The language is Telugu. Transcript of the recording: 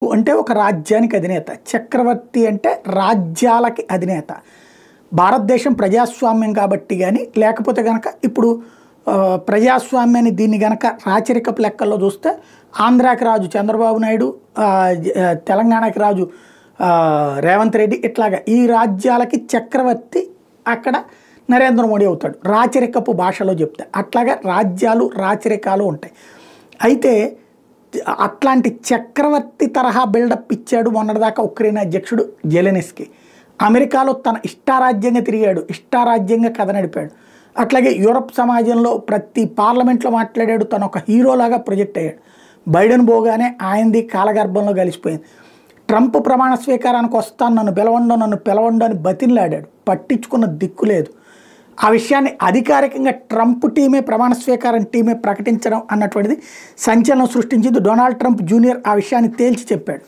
అంటే ఒక రాజ్యానికి అధినేత. చక్రవర్తి అంటే రాజ్యాలకి అధినేత. భారతదేశం ప్రజాస్వామ్యం కాబట్టి గాని, లేకపోతే గనక ఇప్పుడు ప్రజాస్వామ్యాన్ని దీన్ని గనక రాచరికపు లెక్కల్లో చూస్తే ఆంధ్రాకి రాజు చంద్రబాబు నాయుడు, తెలంగాణకి రాజు రేవంత్ రెడ్డి, ఇట్లాగా ఈ రాజ్యాలకి చక్రవర్తి అక్కడ నరేంద్ర మోడీ అవుతాడు. రాచరికపు భాషలో చెప్తే అట్లాగా రాజ్యాలు రాచరికాలు ఉంటాయి. అయితే అట్లాంటి చక్రవర్తి తరహా బిల్డప్ ఇచ్చాడు మొన్నటిదాకా ఉక్రెయిన్ అధ్యక్షుడు జెలెన్స్కీ. అమెరికాలో తన ఇష్టారాజ్యంగా తిరిగాడు, ఇష్టారాజ్యంగా కథ నడిపాడు. అట్లాగే యూరప్ సమాజంలో ప్రతి పార్లమెంట్లో మాట్లాడాడు, తను ఒక హీరోలాగా ప్రొజెక్ట్ అయ్యాడు. బైడెన్ పోగానే ఆయనది కాలగర్భంలో కలిసిపోయింది. ట్రంప్ ప్రమాణ స్వీకారానికి వస్తాను, నన్ను పిలవండు అని బతిన్లాడాడు. పట్టించుకున్న దిక్కు లేదు. ఆ విషయాన్ని అధికారికంగా ట్రంప్ టీమే, ప్రమాణ స్వీకారం టీమే ప్రకటించడం అన్నటువంటిది సంచలనం సృష్టించింది. డొనాల్డ్ ట్రంప్ జూనియర్ ఆ విషయాన్ని తేల్చి చెప్పాడు.